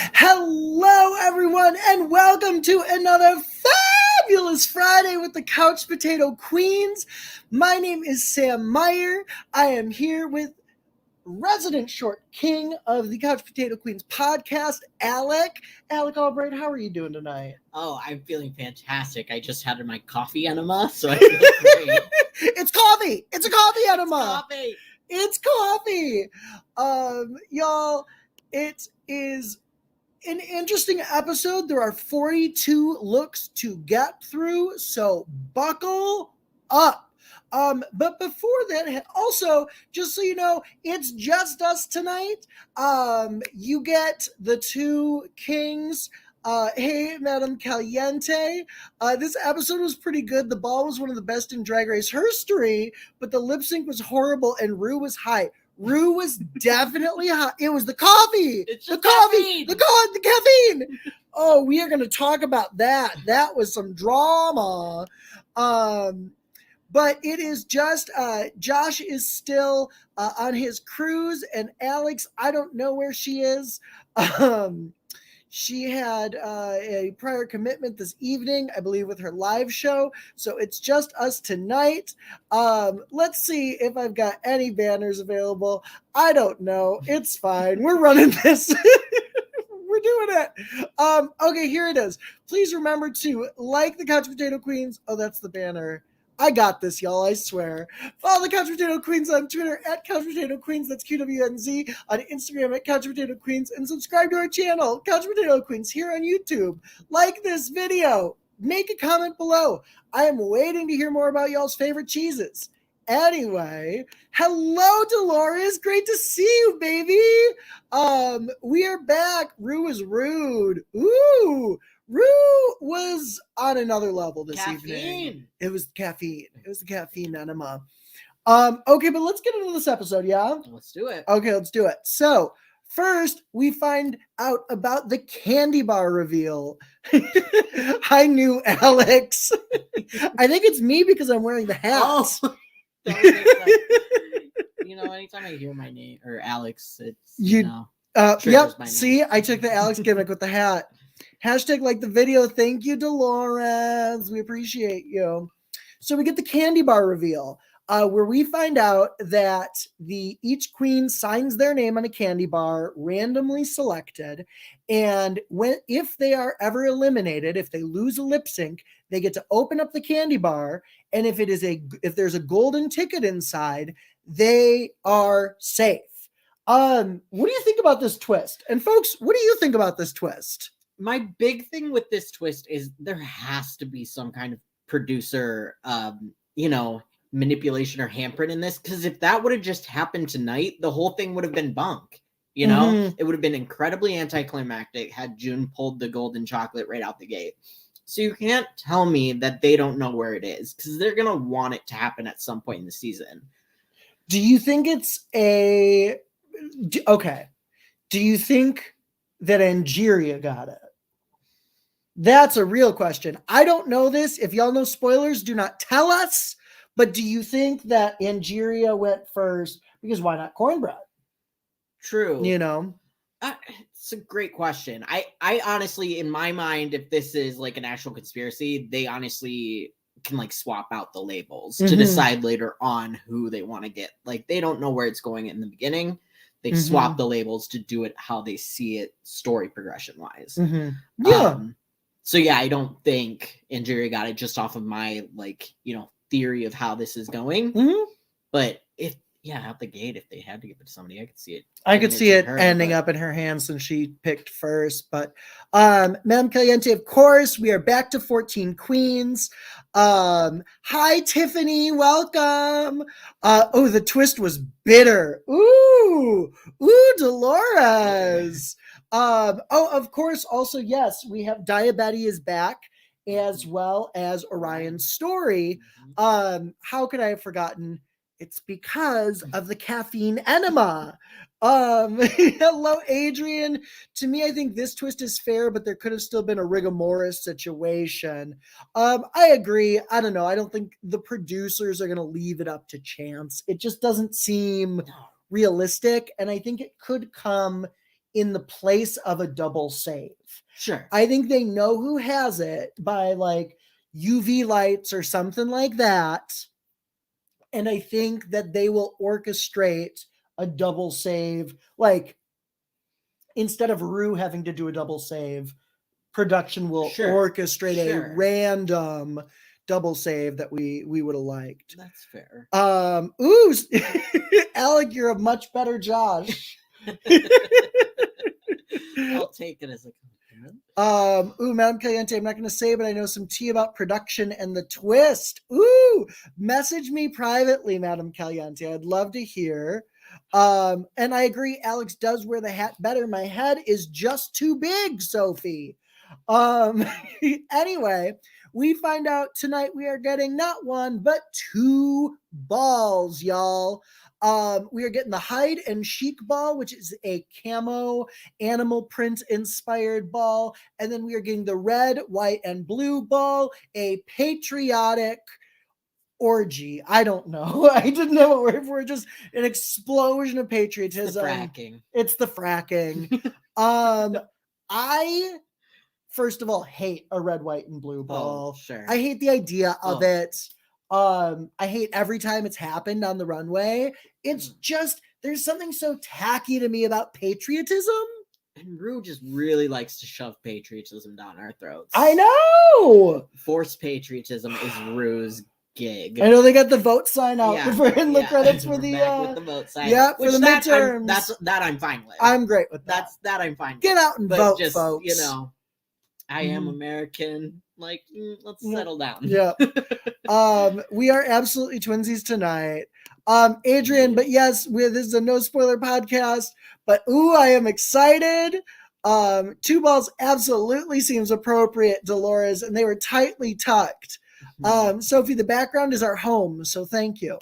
Hello, everyone, and welcome to another fabulous Friday with the Couch Potato Queens. My name is Sam Meyer. I am here with resident short king of the Couch Potato Queens podcast, Alec. Alec Albright, how are you doing tonight? Oh, I'm feeling fantastic. I just had my coffee enema, so I feel great. It's coffee. It's a coffee enema. Coffee. It's coffee. Y'all, it is an interesting episode. There are 42 looks to get through, so buckle up. But before that, also, just so you know, it's just us tonight. You get the two kings. Hey, Madame Caliente. This episode was pretty good. The ball was one of the best in Drag Race history, but the lip sync was horrible and Rue was high. Rue was definitely hot. It was the coffee. It's the just coffee. caffeine. The caffeine. Oh, we are going to talk about that. That was some drama. But it is just Josh is still on his cruise, and Alex, I don't know where she is. She had a prior commitment this evening, I believe, with her live show. So it's just us tonight. Let's see if I've got any banners available. I don't know. It's fine. We're running this. We're doing it. Okay, here it is. Please remember to like the Couch Potato Queens. Oh, that's the banner. I got this, y'all, I swear. Follow the Couch Potato Queens on Twitter at Couch Potato Queens, that's QWNZ, on Instagram at Couch Potato Queens, and subscribe to our channel, Couch Potato Queens, here on YouTube. Like this video. Make a comment below. I am waiting to hear more about y'all's favorite cheeses. Anyway, hello, Dolores. Great to see you, baby. We are back. Rue is rude. Ooh. Rue was on another level this evening. It was caffeine. It was the caffeine enema. Okay, but let's get into this episode, yeah? Let's do it. Okay, let's do it. So, first, we find out about the candy bar reveal. I knew Alex. I think it's me because I'm wearing the hat. Oh, that was like, anytime I hear my name or Alex, it's yep. See, I took the Alex gimmick with the hat. Hashtag like the video. Thank you, Dolores. We appreciate you. So we get the candy bar reveal, where we find out that each queen signs their name on a candy bar, randomly selected, and if they are ever eliminated, if they lose a lip sync, they get to open up the candy bar, and if there's a golden ticket inside, they are safe. What do you think about this twist? And folks, what do you think about this twist? My big thing with this twist is there has to be some kind of producer, manipulation or handprint in this. Because if that would have just happened tonight, the whole thing would have been bunk. It would have been incredibly anticlimactic had Jun pulled the golden chocolate right out the gate. So you can't tell me that they don't know where it is, because they're going to want it to happen at some point in the season. Do you think it's okay. Do you think that Angeria got it? That's a real question. I don't know this. If y'all know spoilers, do not tell us. But do you think that Angeria went first? Because why not Cornbread? True. It's a great question. I honestly, in my mind, if this is like an actual conspiracy, they honestly can like swap out the labels to decide later on who they want to get. Like, they don't know where it's going in the beginning. They swap the labels to do it how they see it, story progression wise. Yeah. So yeah, I don't think Angeria got it just off of my theory of how this is going. But out the gate, if they had to give it to somebody, I could see it. I could see it ending up in her hands since she picked first. But Madame Caliente, of course, we are back to 14 queens. Hi, Tiffany. Welcome. The twist was bitter. Ooh, Dolores. Of course, also, yes, we have Diabetes is back, as well as Orion's story. How could I have forgotten? It's because of the caffeine enema. Hello, Adrian. To me, I think this twist is fair, but there could have still been a rigor mortis situation. I agree. I don't know. I don't think the producers are going to leave it up to chance. It just doesn't seem realistic, and I think it could come in the place of a double save. Sure. I think they know who has it by like UV lights or something like that. And I think that they will orchestrate a double save. Like, instead of Rue having to do a double save, production will orchestrate a random double save that we would have liked. That's fair. Ooh, Alec, you're a much better Josh. I'll take it as a compliment. Madam Caliente, I'm not going to say, but I know some tea about production and the twist. Ooh, message me privately, Madam Caliente. I'd love to hear. And I agree, Alex does wear the hat better. My head is just too big, Sophie. Anyway, we find out tonight we are getting not one, but 2 balls, y'all. We are getting the hide and chic ball, which is a camo animal print inspired ball. And then we are getting the red, white, and blue ball, a patriotic orgy. I don't know. I didn't know if we're just an explosion of patriotism. It's the fracking. I first of all hate a red, white, and blue ball. Sure. I hate the idea of it. I hate every time it's happened on the runway. It's just, there's something so tacky to me about patriotism. And Rue just really likes to shove patriotism down our throats. I know! Forced patriotism is Rue's gig. I know they got the vote sign out in the credits for the with the vote sign. Yeah, for the midterms. That I'm fine with. I'm great with that. That I'm fine with. Get out and vote, just, folks. You know, I am American. Like, let's settle down. Yeah. We are absolutely twinsies tonight. Adrian, but yes, this is a no spoiler podcast, but I am excited. 2 balls absolutely seems appropriate, Dolores, and they were tightly tucked. Sophie, the background is our home, so thank you.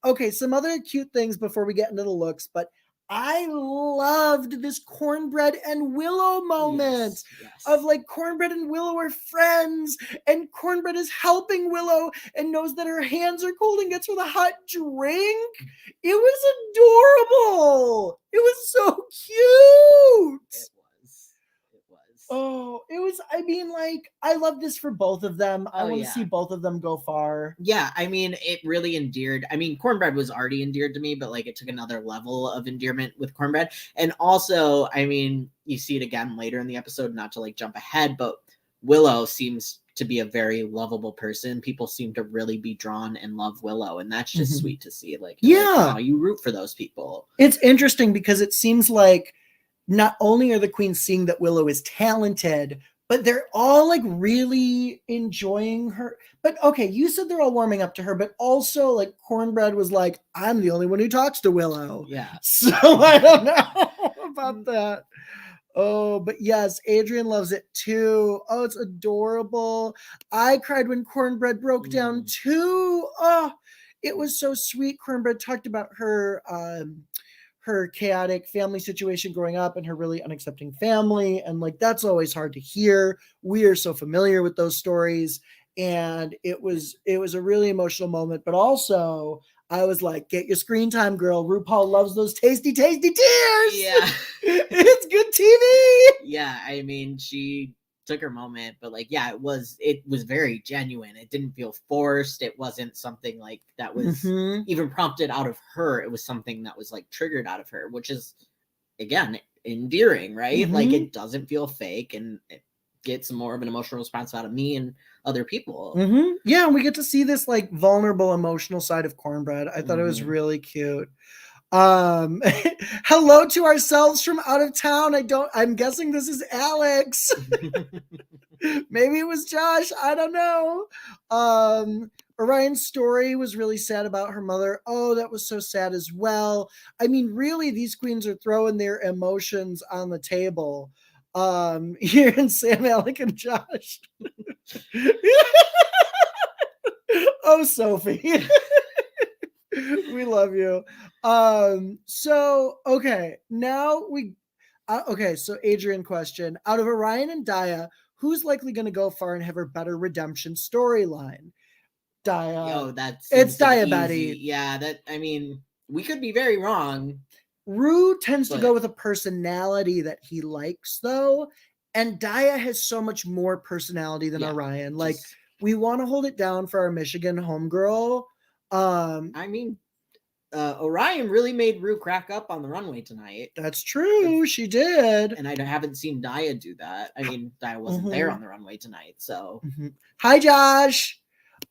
Okay, some other cute things before we get into the looks, but I loved this Cornbread and Willow moment of like Cornbread and Willow are friends, and Cornbread is helping Willow and knows that her hands are cold and gets her the hot drink. It was adorable. It was so cute. Oh, it was, I mean, like, I love this for both of them. I want to see both of them go far. Yeah, I mean, it really endeared. I mean, Cornbread was already endeared to me, but, like, it took another level of endearment with Cornbread. And also, I mean, you see it again later in the episode, not to, like, jump ahead, but Willow seems to be a very lovable person. People seem to really be drawn and love Willow, and that's just sweet to see. Like, you root for those people. It's interesting because it seems like not only are the queens seeing that Willow is talented, but they're all like really enjoying her. But okay, you said they're all warming up to her, but also like Cornbread was like, I'm the only one who talks to Willow. Yeah. So I don't know about that. Oh, but yes, Adrian loves it too. Oh, it's adorable. I cried when Cornbread broke down too. Oh, it was so sweet. Cornbread talked about her chaotic family situation growing up and her really unaccepting family. And like, that's always hard to hear. We are so familiar with those stories. And it was a really emotional moment, but also I was like, get your screen time, girl. RuPaul loves those tasty, tasty tears. Yeah. It's good TV. Yeah. I mean, she took her moment, but like, yeah, it was very genuine. It didn't feel forced. It wasn't something like that was even prompted out of her. It was something that was like triggered out of her, which is again endearing, right? Like, it doesn't feel fake, and it gets more of an emotional response out of me and other people. Yeah, we get to see this like vulnerable emotional side of Cornbread. I thought it was really cute. Hello to ourselves from out of town. I'm guessing this is Alex. Maybe it was Josh. I don't know. Orion's story was really sad about her mother. Oh, that was so sad as well. I mean, really, these queens are throwing their emotions on the table. Here in Sam, Alec, and Josh. Oh, Sophie. We love you. So Adrian question. Out of Orion and Daya, who's likely going to go far and have a better redemption storyline? Daya. Yo, it's Daya, Betty. Yeah, I mean, we could be very wrong, Rue tends to go with a personality that he likes, though. And Daya has so much more personality than Orion. Like, we want to hold it down for our Michigan homegirl. I mean, Orion really made Rue crack up on the runway tonight. That's true. She did. And I haven't seen Daya do that. I mean, Daya wasn't there on the runway tonight, so. Hi, Josh.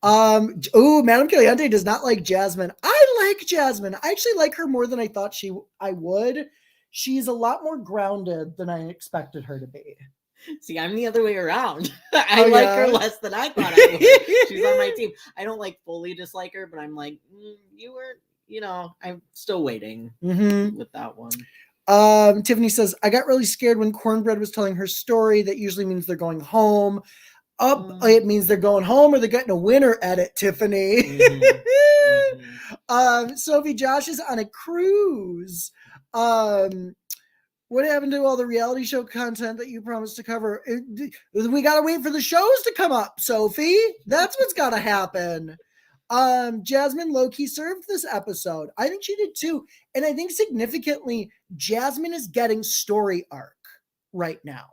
Madame Caliente does not like Jasmine. I like Jasmine. I actually like her more than I thought I would. She's a lot more grounded than I expected her to be. See, I'm the other way around. I like her less than I thought I would. She's on my team. I don't like fully dislike her, but I'm like, you were, I'm still waiting with that one. Tiffany says, I got really scared when Cornbread was telling her story. That usually means they're going home. It means they're going home or they're getting a winter edit, Tiffany. Sophie, Josh is on a cruise. What happened to all the reality show content that you promised to cover? We got to wait for the shows to come up, Sophie. That's what's got to happen. Jasmine low-key served this episode. I think she did too. And I think significantly, Jasmine is getting story arc right now,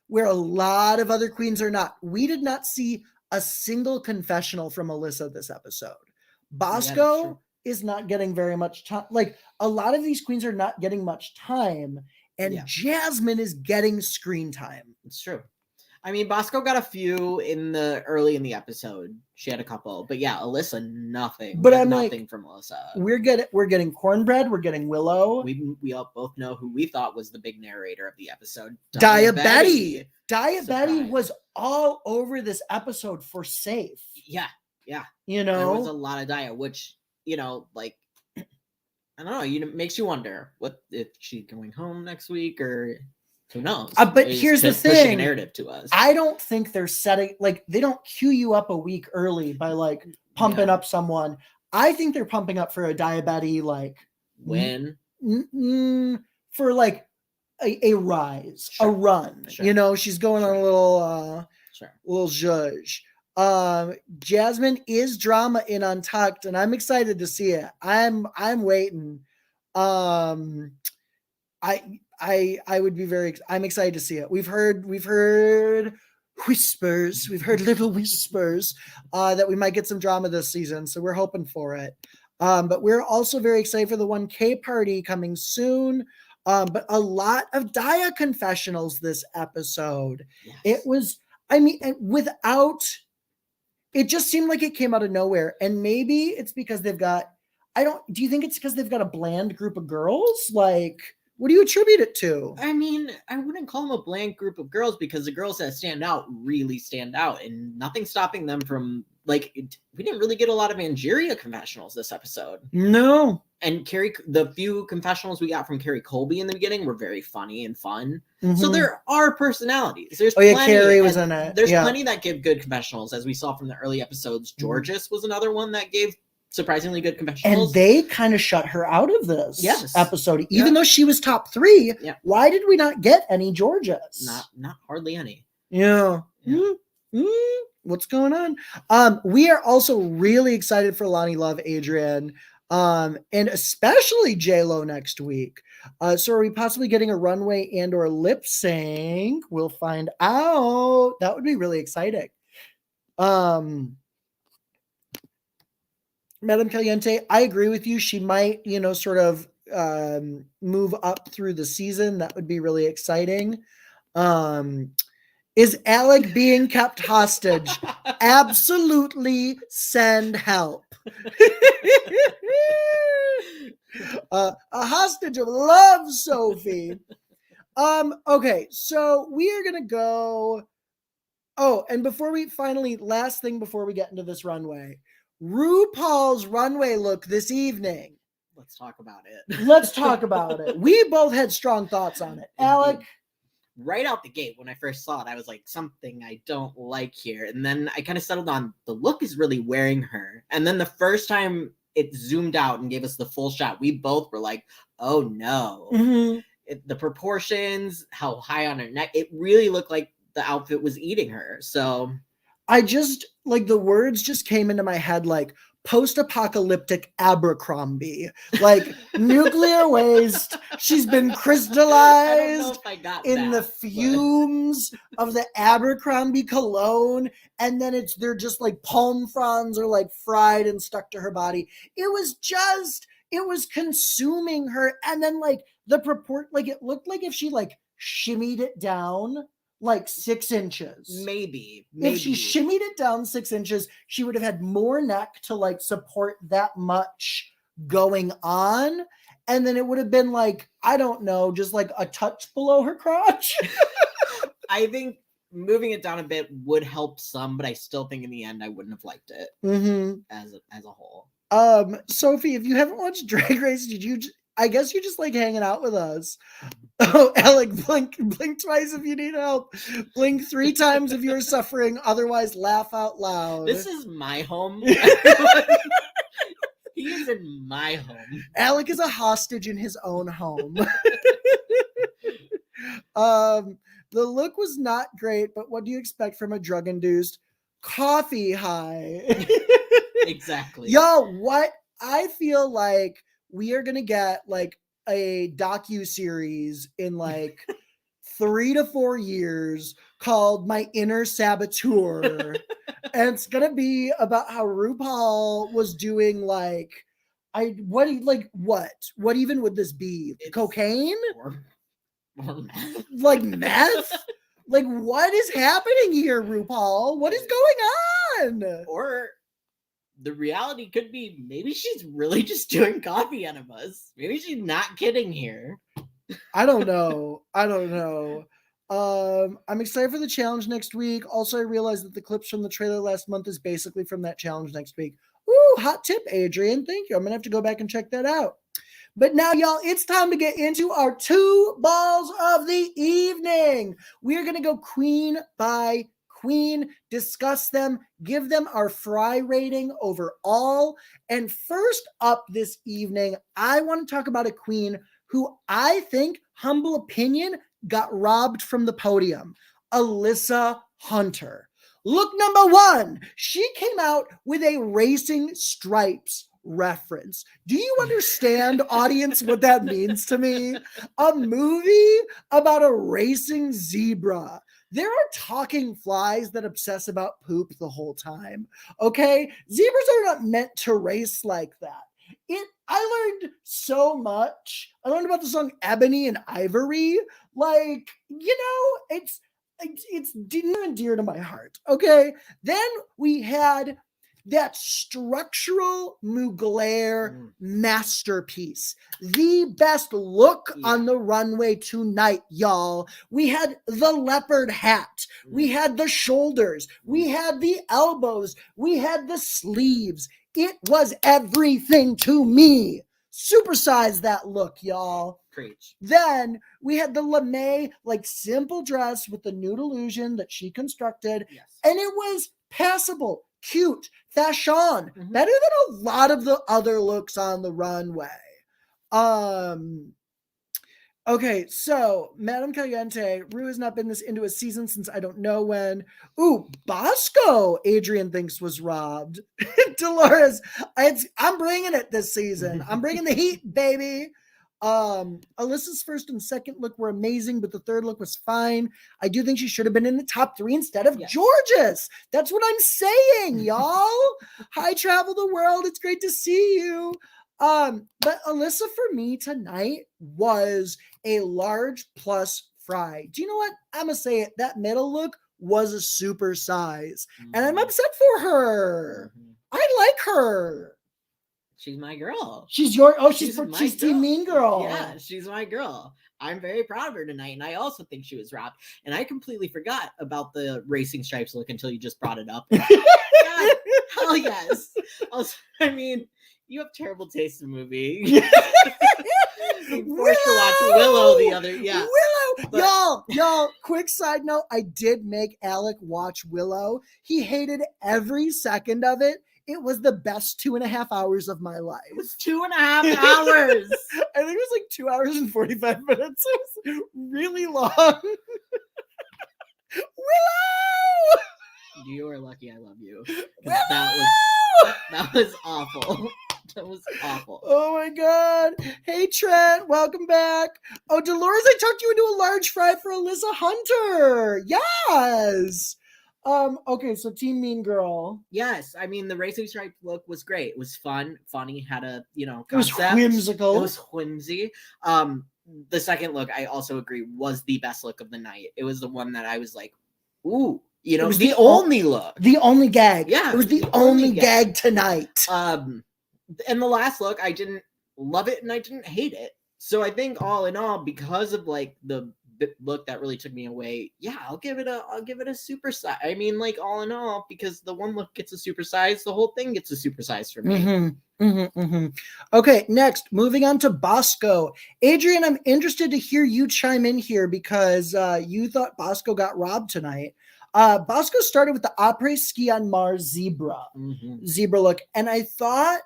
where a lot of other queens are not. We did not see a single confessional from Alyssa this episode. Bosco is not getting very much time. Like, a lot of these queens are not getting much time, and Jasmine is getting screen time. It's true. I mean, Bosco got a few early in the episode. She had a couple, but Alyssa, nothing. But I'm nothing from Alyssa. We're getting Cornbread. We're getting Willow. We all both know who we thought was the big narrator of the episode. Diabetes. Diabetes was all over this episode for safe. Yeah. There was a lot of Dia, which like, I don't know. It makes you wonder what if she's going home next week or. Who knows? But here's the thing: pushing a narrative to us. I don't think they're setting they don't cue you up a week early by pumping up someone. I think they're pumping up for a Diabetes when for a rise, a run. Sure. She's going on a little little zhuzh. Jasmine is drama in Untucked, and I'm excited to see it. I'm waiting. I would be I'm excited to see it. We've heard whispers, little whispers that we might get some drama this season, so we're hoping for it. But we're also very excited for the 1K party coming soon. But a lot of Dia confessionals this episode. Yes. It was, it just seemed like it came out of nowhere. And maybe it's because do you think it's because they've got a bland group of girls? What do you attribute it to? I mean, I wouldn't call them a bland group of girls because the girls that stand out really stand out, and nothing's stopping them from we didn't really get a lot of Angeria confessionals this episode. No. And the few confessionals we got from Carrie Colby in the beginning were very funny and fun. So there are personalities. There's Carrie was in it. There's plenty that give good confessionals, as we saw from the early episodes. Georges was another one that gave surprisingly good confessionals. And they kind of shut her out of this episode. Even though she was top 3, why did we not get any Georges? Not hardly any. Yeah. What's going on? We are also really excited for Lonnie Love, Adrian, and especially J-Lo next week. So are we possibly getting a runway and or lip sync? We'll find out. That would be really exciting. Madame Caliente, I agree with you. She might, sort of move up through the season. That would be really exciting. Is Alec being kept hostage? Absolutely send help. A hostage of love, Sophie. Okay, so we are going to go. Oh, and last thing before we get into this runway. RuPaul's runway look this evening. Let's talk about it. We both had strong thoughts on it. Alec? Right out the gate, when I first saw it, I was like, something I don't like here. And then I kind of settled on the look is really wearing her. And then the first time it zoomed out and gave us the full shot, we both were like, oh no. The proportions, how high on her neck, it really looked like the outfit was eating her. So I just the words just came into my head post-apocalyptic Abercrombie, nuclear waste, She's been I don't know crystallized if I got in the that, fumes of the Abercrombie cologne, and then they're just like palm fronds are like fried and stuck to her body. It was consuming her, and then like the purport, like it looked like if she like shimmied it down like 6 inches. Maybe. If she shimmied it down 6 inches, she would have had more neck to like support that much going on. And then it would have been like, I don't know, just like a touch below her crotch. I think moving it down a bit would help some, but I still think in the end I wouldn't have liked it as a whole. Sophie, if you haven't watched Drag Race, I guess you're just like hanging out with us. Oh, Alec, blink twice if you need help. Blink 3 times if you're suffering. Otherwise, laugh out loud. This is my home. He is in my home. Alec is a hostage in his own home. The look was not great, but what do you expect from a drug-induced coffee high? Exactly. Yo, what? I feel like we are gonna get like a docu-series in like 3 to 4 years called My Inner Saboteur. And it's gonna be about how RuPaul was doing like what even would this be? Cocaine? Or meth. Like meth? Like what is happening here, RuPaul? What is going on? Or the reality could be maybe she's really just doing coffee enemas. Maybe she's not kidding here. I don't know. I'm excited for the challenge next week. Also, I realized that the clips from the trailer last month is basically from that challenge next week. Ooh, hot tip, Adrian. Thank you. I'm going to have to go back and check that out. But now, y'all, it's time to get into our 2 balls of the evening. We're going to go queen by queen, discuss them, give them our fry rating overall. And first up this evening, I want to talk about a queen who I think, humble opinion, got robbed from the podium. Alyssa Hunter. Look number 1, she came out with a Racing Stripes reference. Do you understand, audience, what that means to me? A movie about a racing zebra. There are talking flies that obsess about poop the whole time. Okay? Zebras are not meant to race like that. I learned so much. I learned about the song Ebony and Ivory. Like, it's near and dear to my heart. Okay. Then we had that structural Mugler masterpiece. The best look on the runway tonight, y'all. We had the leopard hat. We had the shoulders. We had the elbows. We had the sleeves. It was everything to me. Supersize that look, y'all. Preach. Then we had the lame, like simple dress with the nude illusion that she constructed. Yes. And it was passable, cute, fashion, better than a lot of the other looks on the runway. Okay, so Madame Caliente, Rue has not been into a season since I don't know when. Ooh, Bosco, Adrian thinks was robbed. Dolores, I'm bringing it this season. I'm bringing the heat, baby. Alyssa's first and second look were amazing, but the third look was fine. I do think she should have been in the top 3 instead of Georges. That's what I'm saying, y'all. Hi, travel the world. It's great to see you. But Alyssa for me tonight was a large plus fry. Do you know what? I'm gonna say it. That middle look was a super size, and I'm upset for her. I like her. She's my girl. She's Team Mean Girl. Yeah, she's my girl. I'm very proud of her tonight, and I also think she was robbed. And I completely forgot about the Racing Stripes look until you just brought it up. God, hell yes. Also, I mean, you have terrible taste in movie. Forced to watch Willow the other, Willow, but... y'all. Quick side note: I did make Alec watch Willow. He hated every second of it. It was the best 2.5 hours of my life. It was 2.5 hours. I think it was like 2 hours and 45 minutes. It was really long. Willow! You are lucky I love you. Willow! That was awful. That was awful. Oh my God. Hey, Trent. Welcome back. Oh, Dolores, I talked you into a large fry for Alyssa Hunter. Yes. Okay, so Team Mean Girl. Yes, I mean the racing stripe look was great. It was fun, funny, had a concept. It was whimsical. It was whimsy. The second look, I also agree, was the best look of the night. It was the one that I was like, ooh, it was the only look. The only gag. Yeah. It was the only gag tonight. And the last look, I didn't love it and I didn't hate it. So I think all in all, because of like the look that really took me away, I'll give it a super size. I mean, like all in all, because the one look gets a super size, the whole thing gets a super size for me. Okay, next, moving on to Bosco. Adrian, I'm interested to hear you chime in here because you thought Bosco got robbed tonight. Bosco started with the après-ski on Mars zebra look, and I thought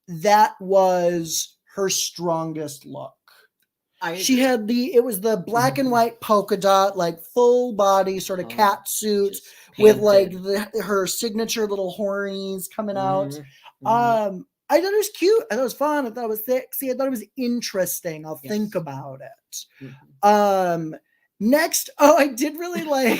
that was her strongest look. She had it was the black and white polka dot, like full body sort of cat suit with like her signature little hornies coming out. I thought it was cute. I thought it was fun. I thought it was sexy. I thought it was interesting. I'll think about it. Next, I did really like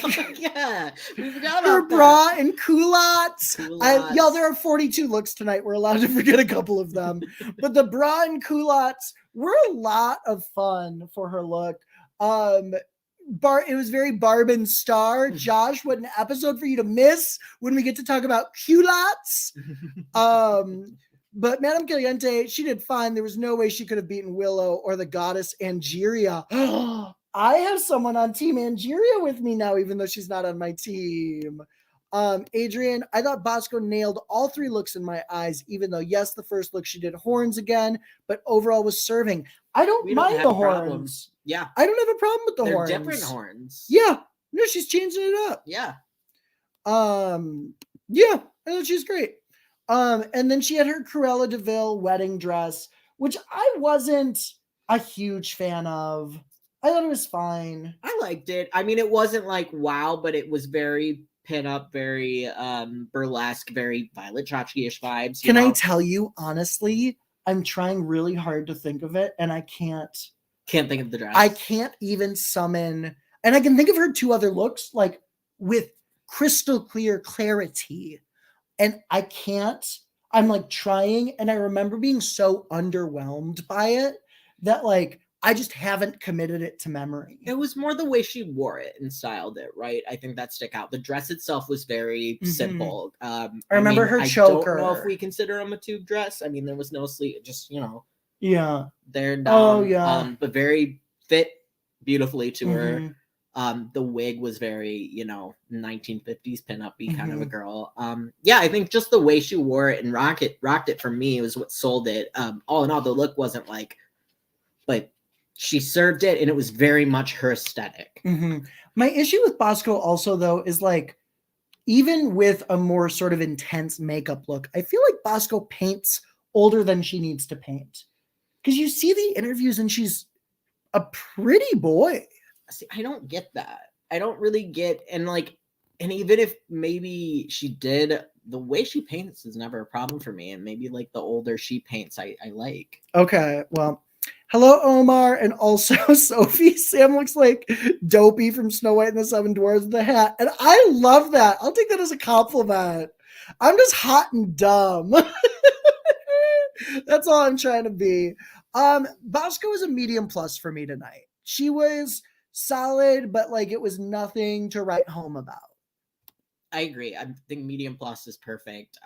her bra and culottes. Y'all, there are 42 looks tonight. We're allowed to forget a couple of them. But the bra and culottes were a lot of fun for her look. It was very Barb and Star. Josh, what an episode for you to miss when we get to talk about culottes. But Madame Caliente, she did fine. There was no way she could have beaten Willow or the goddess Angeria. I have someone on Team Angeria with me now, even though she's not on my team. Adrian, I thought Bosco nailed all three looks in my eyes, even though, yes, the first look she did horns again, but overall was serving. I don't mind the horns. Yeah. I don't have a problem with the horns. They're different horns. Yeah. No, she's changing it up. Yeah. Yeah, I thought she's great. And then she had her Cruella de Vil wedding dress, which I wasn't a huge fan of. I thought it was fine. I liked it. I mean, it wasn't like wow, but it was very pin-up, very burlesque, very Violet Chachki-ish vibes. Can I tell you, honestly, I'm trying really hard to think of it, and I can't think of the dress. I can't even summon, and I can think of her two other looks, like with crystal clear clarity, and I can't. I'm like trying, and I remember being so underwhelmed by it that like I just haven't committed it to memory. It was more the way she wore it and styled it, right? I think that stuck out. The dress itself was very simple. I remember her choker. I don't know if we consider them a tube dress. I mean, there was no sleeve, just, Yeah. They're down. Oh, yeah. But very fit beautifully to her. The wig was very, 1950s pin-up-y kind of a girl. I think just the way she wore it and rocked it for me was what sold it. All in all, the look wasn't like, but she served it and it was very much her aesthetic. My issue with Bosco also, though, is like, even with a more sort of intense makeup look, I feel like Bosco paints older than she needs to paint. Because you see the interviews and she's a pretty boy. See, I don't get that. I don't really get, and even if maybe she did, the way she paints is never a problem for me. And maybe like the older she paints, I like. Okay, well, hello, Omar, and also Sophie. Sam looks like Dopey from Snow White and the Seven Dwarfs with a hat. And I love that. I'll take that as a compliment. I'm just hot and dumb. That's all I'm trying to be. Bosco was a medium plus for me tonight. She was solid, but like it was nothing to write home about. I agree. I think medium plus is perfect.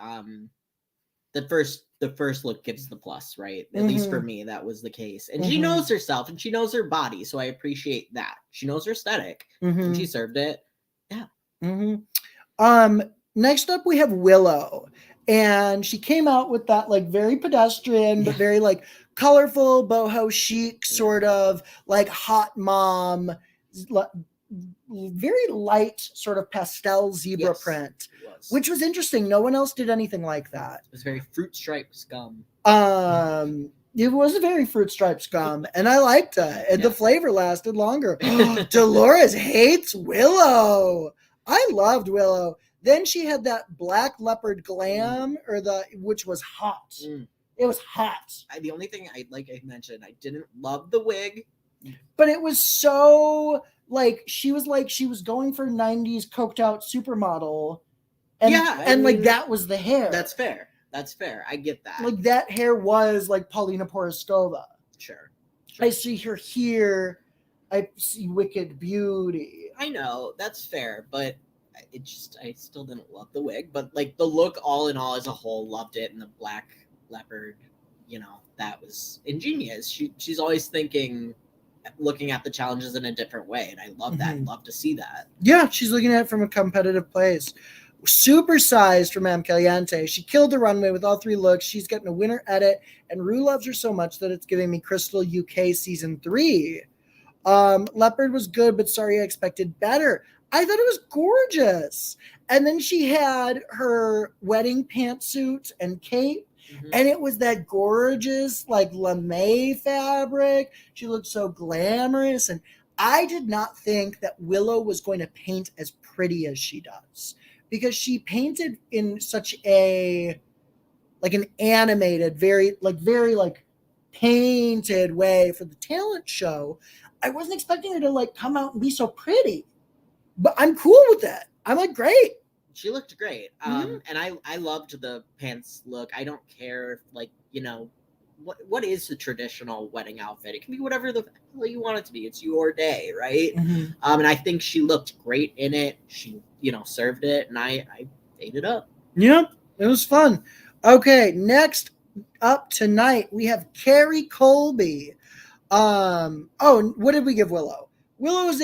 The first look gives the plus, right? At least for me, that was the case. And she knows herself and she knows her body, so I appreciate that. She knows her aesthetic and she served it. Yeah. Next up we have Willow, and she came out with that like very pedestrian but very like colorful boho chic sort of like hot mom, very light sort of pastel zebra print, which was interesting. No one else did anything like that. It was very fruit striped gum. It was a very fruit striped gum, and I liked it. And the flavor lasted longer. Dolores hates Willow. I loved Willow. Then she had that black leopard glam, which was hot. It was hot. The only thing I mentioned, I didn't love the wig. But it was so she was going for 90s coked out supermodel. And that was the hair. That's fair. I get that. Like that hair was like Paulina Poroskova. Sure. I see her here. I see Wicked Beauty. I know, that's fair, but I still didn't love the wig. But like the look, all in all, as a whole, loved it. And the black leopard, that was ingenious. She's always looking at the challenges in a different way, and I love that. Love to see that. Yeah, she's looking at it from a competitive place. Super sized for Mam Caliente. She killed the runway with all 3 looks. She's getting a winner edit, and Rue loves her so much that it's giving me Crystal UK season 3. Leopard was good, but sorry, I expected better. I thought it was gorgeous. And then she had her wedding pantsuit and cape. And it was that gorgeous, like, lame fabric. She looked so glamorous. And I did not think that Willow was going to paint as pretty as she does. Because she painted in such an animated, very painted way for the talent show. I wasn't expecting her to, come out and be so pretty. But I'm cool with that. I'm like, great. She looked great. And I loved the pants look. I don't care if, what is the traditional wedding outfit? It can be whatever the hell you want it to be. It's your day, right? And I think she looked great in it. She, served it, and I ate it up. Yep, it was fun. Okay, next up tonight, we have Carrie Colby. What did we give Willow? Willow is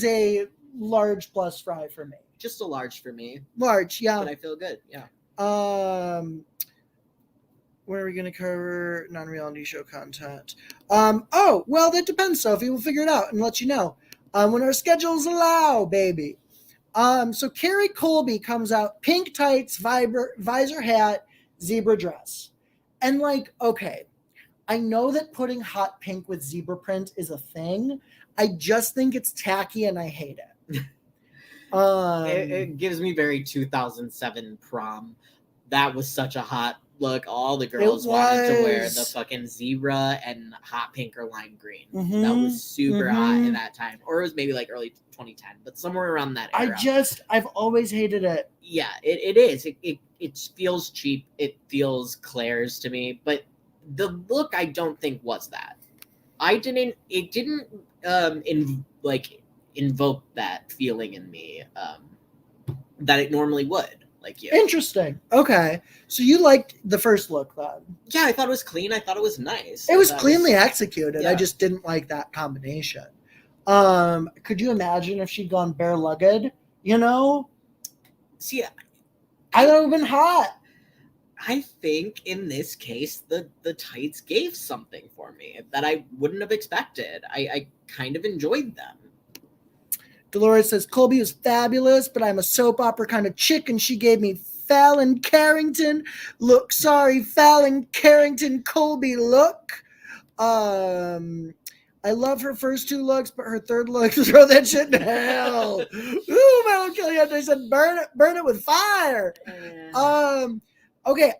a large plus fry for me. Just a large for me. Large, yeah. But I feel good, yeah. Where are we going to cover non-reality show content? That depends, Sophie. We'll figure it out and let you know. When our schedules allow, baby. So Carrie Colby comes out, pink tights, visor hat, zebra dress. And okay, I know that putting hot pink with zebra print is a thing. I just think it's tacky and I hate it. It gives me very 2007 prom. That was such a hot look. All the girls wanted to wear the fucking zebra and hot pink or lime green. That was super hot in that time. Or it was maybe early 2010, but somewhere around that era. I've always hated it. Yeah, it is. It feels cheap. It feels Claire's to me. But the look, I don't think was that. It didn't invoke that feeling in me that it normally would. You. Interesting. Okay. So you liked the first look then? Yeah, I thought it was clean. I thought it was nice. It was cleanly executed. Yeah. I just didn't like that combination. Could you imagine if she'd gone bare-legged, See, I thought it would have been hot. I think in this case, the tights gave something for me that I wouldn't have expected. I kind of enjoyed them. Dolores says, Colby was fabulous, but I'm a soap opera kind of chick, and she gave me Fallon Carrington look. Sorry, Fallon Carrington Colby look. I love her first 2 looks, but her third look, throw that shit in hell. Ooh, Madeline Caliente said, burn it with fire. Okay,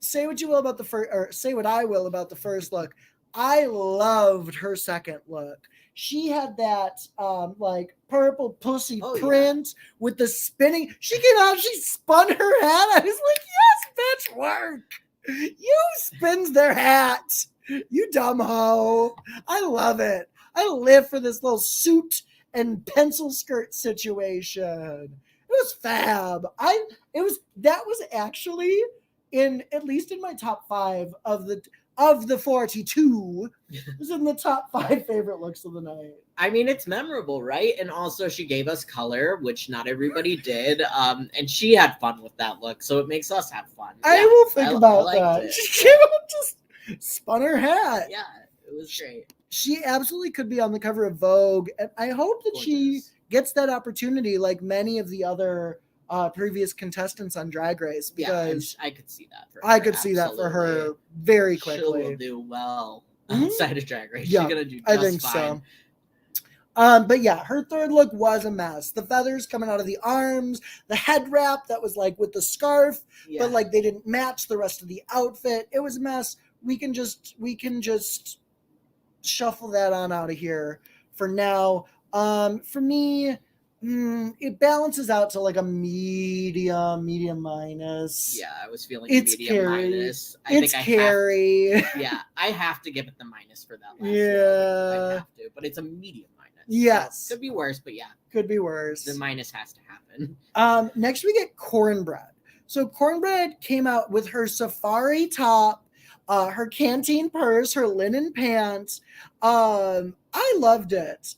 say what you will about the first, or say what I will about the first look. I loved her second look. She had that purple pussy print with the spinning. She came out, she spun her hat. I was like, yes, bitch, work. You spins their hat. You dumb hoe. I love it. I live for this little suit and pencil skirt situation. It was fab. That was actually at least in my top 5 of the 42, it was in the top 5 favorite looks of the night. I mean, it's memorable, right? And also she gave us color, which not everybody did. And she had fun with that look, so it makes us have fun. I will think about that. She came out, just spun her hat. Yeah, it was great. She absolutely could be on the cover of Vogue. And I hope that she gets that opportunity like many of the other previous contestants on Drag Race, because I could see that for her. I could see that for her very quickly. She'll do well outside of Drag Race. Yeah, she's gonna do just I think fine. But yeah, her third look was a mess. The feathers coming out of the arms, the head wrap that was like with the scarf, but like they didn't match the rest of the outfit. It was a mess. We can just shuffle that on out of here for now. For me, it balances out to like a medium minus. Yeah, I was feeling It's medium Carrie. minus. It's Carrie. Yeah, I have to give it the minus for that last look. I have to, but it's a medium minus. Yes. So could be worse, but yeah. Could be worse. The minus has to happen. Next we get Cornbread. So Cornbread came out with her safari top, her canteen purse, her linen pants. I loved it.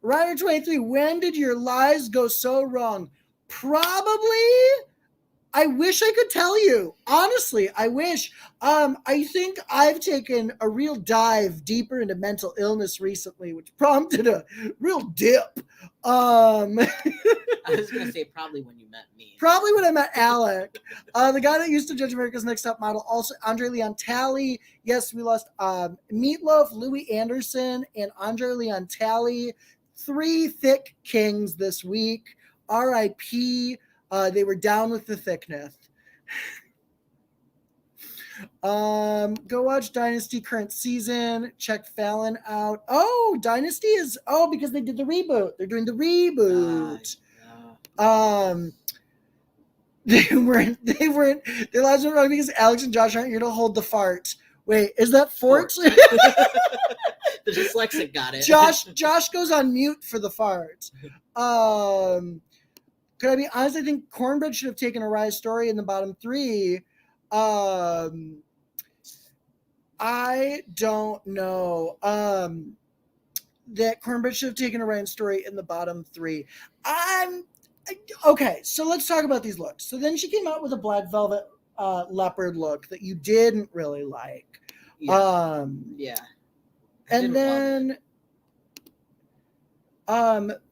Ryder 23, when did your lies go so wrong? Probably, I wish I could tell you. Honestly, I wish. I think I've taken a real dive deeper into mental illness recently, which prompted a real dip. I was going to say probably when you met me. Probably when I met Alec. The guy that used to judge America's Next Top Model. Also, Andre Leon Talley. Yes, we lost Meatloaf, Louis Anderson, and Andre Leon Talley. 3 thick kings this week. R.I.P. They were down with the thickness. Go watch Dynasty current season. Check Fallon out. Oh, Dynasty is because they did the reboot. They're doing the reboot. They last one wrong because Alex and Josh aren't here to hold the fart. Wait, is that fort? The dyslexic got it. Josh goes on mute for the fart. Could I be honest? I think Cornbread should have taken a Rise story in the bottom 3. I don't know. That Cornbread should have taken a Rise story in the bottom 3. Okay, so let's talk about these looks. So then she came out with a black velvet leopard look that you didn't really like. Yeah. And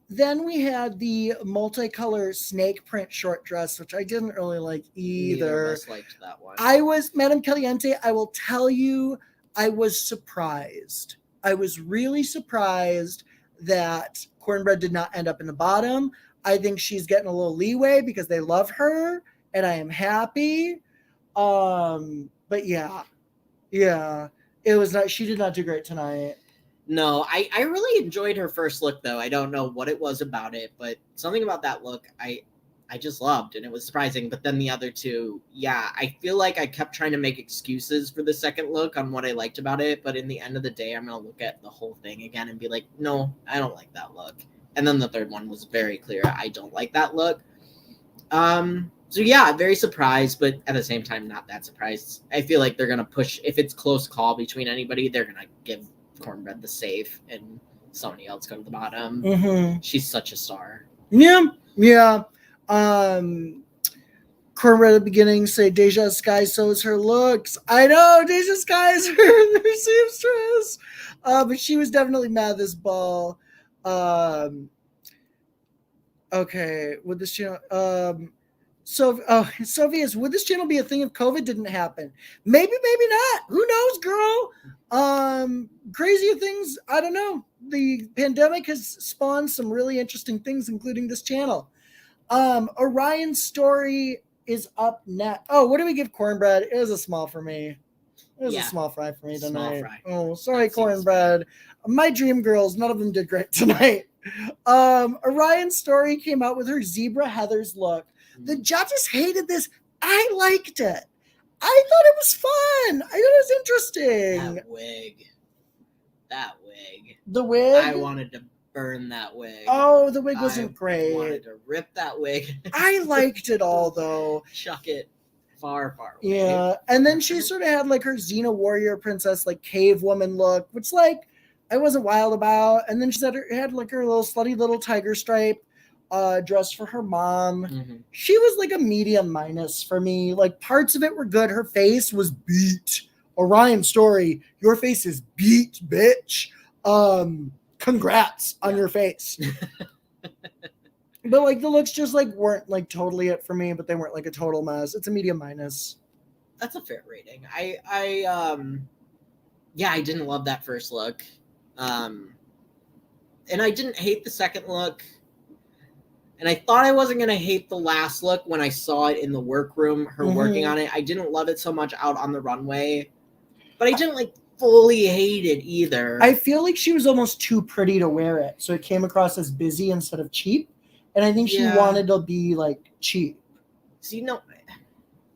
then we had the multicolor snake print short dress, which I didn't really like either. I liked that one. Madame Caliente, I will tell you, I was surprised. I was really surprised that Cornbread did not end up in the bottom. I think she's getting a little leeway because they love her, and I am happy. But yeah, it was not. She did not do great tonight. No, I really enjoyed her first look, though. I don't know what it was about it, but something about that look I just loved, and it was surprising. But then the other two, yeah, I feel like I kept trying to make excuses for the second look on what I liked about it, but in the end of the day, I'm going to look at the whole thing again and be like, no, I don't like that look. And then the third one was very clear. I don't like that look. So yeah, very surprised, but at the same time, not that surprised. I feel like they're going to push, if it's close call between anybody, they're going to give Cornbread the safe and somebody else go to the bottom. Mm-hmm. She's such a star. Yeah. Cornbread at the beginning say Deja Skye sews her looks. I know Deja Skye is her seamstress. But she was definitely mad this ball. Okay, would this channel Sophia's, would this channel be a thing if COVID didn't happen? Maybe not. Who knows, girl? Crazier things, I don't know. The pandemic has spawned some really interesting things, including this channel. Orion's story is up next. Oh, what do we give Cornbread? It was a small for me. It was a small fry for me tonight. Oh, sorry, Cornbread. My dream girls, none of them did great tonight. Orion's story came out with her zebra Heathers look. The judges hated this. I liked it. I thought it was fun. I thought it was interesting. That wig. The wig? I wanted to burn that wig. Oh, the wig wasn't great. I wanted to rip that wig. I liked it all, though. Chuck it far away. Yeah, and then she sort of had like her Xena warrior princess, like cave woman look, which like I wasn't wild about. And then she had like her little slutty little tiger stripe dress for her mom. Mm-hmm. She was like a medium minus for me. Like parts of it were good. Her face was beat. Orion's story, your face is beat, bitch. Congrats on your face. But like the looks just like weren't like totally it for me, but they weren't like a total mess. It's a medium minus. That's a fair rating. I didn't love that first look. And I didn't hate the second look. And I thought I wasn't going to hate the last look when I saw it in the workroom, her working on it. I didn't love it so much out on the runway. But I didn't, like, fully hate it either. I feel like she was almost too pretty to wear it. So it came across as busy instead of cheap. And I think she wanted to be, like, cheap. See, no,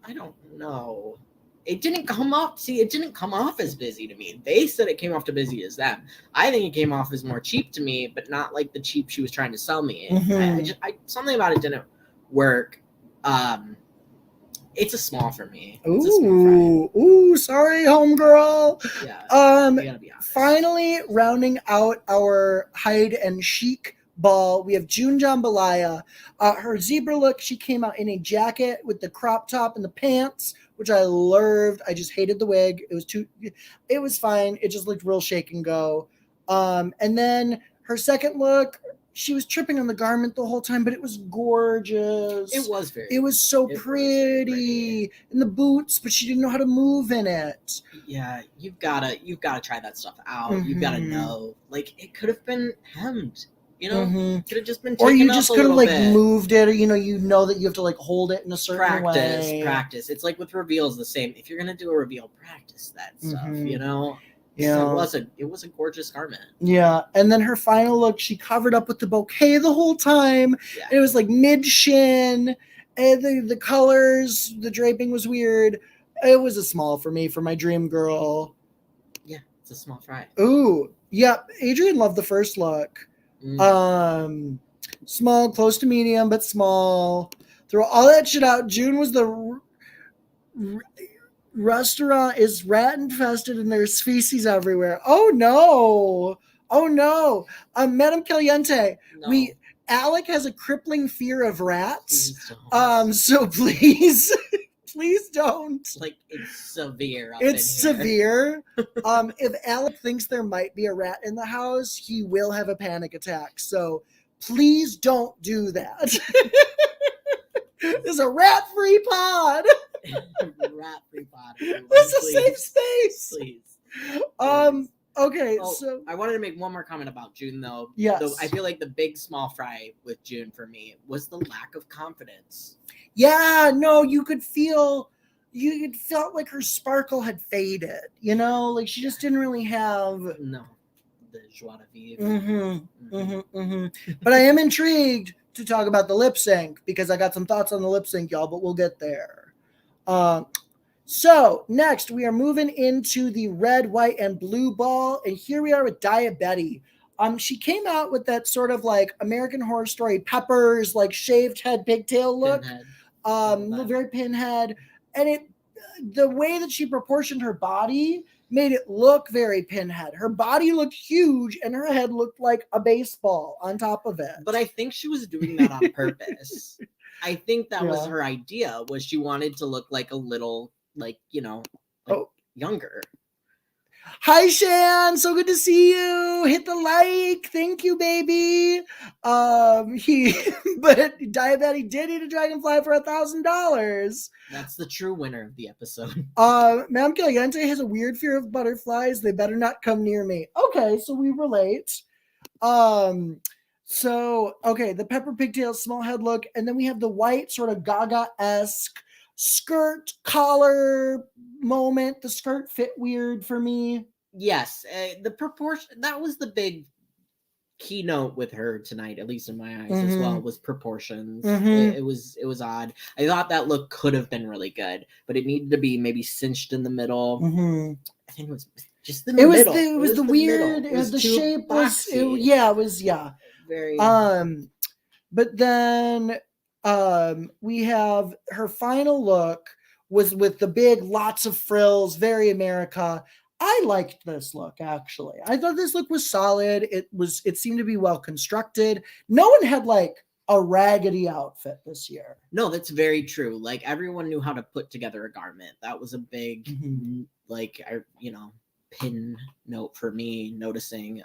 I don't know. It didn't come off as busy to me. They said it came off to busy as them. I think it came off as more cheap to me, but not like the cheap she was trying to sell me. Something about it didn't work. It's a small for me. It's a small fry. Ooh, sorry, homegirl. Yeah. I gotta be honest. Finally, rounding out our hide and chic ball, we have Jun Jambalaya. Her zebra look, she came out in a jacket with the crop top and the pants, which I loved. I just hated the wig. It was fine. It just looked real shake and go. And then her second look, she was tripping on the garment the whole time, but it was gorgeous. It was so pretty. And the boots, but she didn't know how to move in it. Yeah, you've gotta try that stuff out. You've gotta know. Like, it could have been hemmed. You know, could have just been taken or you up just a could have little like bit. moved it, or you know that you have to like hold it in a certain way. Practice. It's like with reveals the same. If you're gonna do a reveal, practice that stuff. You know. Yeah, it was a gorgeous garment. Yeah, and then her final look, she covered up with the bouquet the whole time. Yeah. It was like mid shin, and the colors, the draping was weird. It was a small for me for my dream girl. Yeah, it's a small fry. Ooh, yeah. Adrian loved the first look. Small, close to medium, but small. Throw all that shit out. June was the restaurant is rat infested and there's feces everywhere. Oh no. Madame Caliente. No. Alec has a crippling fear of rats. So please don't. Like, it's severe. It's severe. If Alec thinks there might be a rat in the house, he will have a panic attack. So please don't do that. There's a rat-free pod. Rat-free pod. This is a safe space. Please. Okay, so I wanted to make one more comment about June, though. Yes. I feel like the big small fry with June for me was the lack of confidence. Yeah, no, you felt like her sparkle had faded, you know, like she just didn't really have the joie de vivre. But I am intrigued to talk about the lip sync because I got some thoughts on the lip sync, y'all, but we'll get there. So next we are moving into the red, white, and blue ball, and here we are with Diabetes. She came out with that sort of like American Horror Story Peppers, like shaved head, pigtail look. Very pinhead. And the way that she proportioned her body made it look very pinhead. Her body looked huge and her head looked like a baseball on top of it. But I think she was doing that on purpose. I think that was her idea, was she wanted to look like a little, like, you know, younger. Hi, Shan. So good to see you. Hit the like. Thank you, baby. But Diabetes did eat a dragonfly for $1,000. That's the true winner of the episode. Madame Caliente has a weird fear of butterflies. They better not come near me. Okay, so we relate. The pepper pigtail small head look, and then we have the white sort of Gaga-esque skirt collar moment. The skirt fit weird for me. Yes, the proportion, that was the big keynote with her tonight, at least in my eyes as well, was proportions. It was odd. I thought that look could have been really good, but it needed to be maybe cinched in the middle. I think it was just the middle. It was the weird. It was the shape was. It was very. But then we have her final look was with the big lots of frills, very America. I liked this look, actually. I thought this look was solid. It seemed to be well constructed. No one had like a raggedy outfit this year. No, that's very true. Like, everyone knew how to put together a garment. That was a big pin note for me noticing.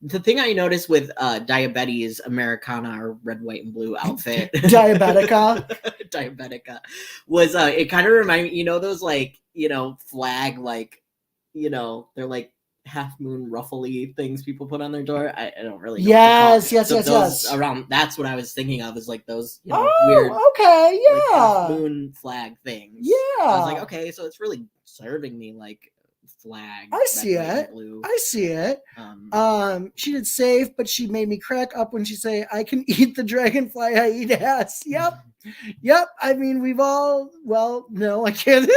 The thing I noticed with Diabetes Americana, or red, white, and blue outfit, Diabetica was it kind of reminded me, those like, flag, like, they're like half moon ruffly things people put on their door. I don't really know. Yes. Around that's what I was thinking of, is like those Oh, weird, okay, like, half yeah. moon flag things. Yeah. I was like, okay, so it's really serving me like flag. I see red, white, it. and blue. I see it. She did safe, but she made me crack up when she say, "I can eat the dragonfly I eat ass." Yep. I mean, we've all. Well, no, I can't.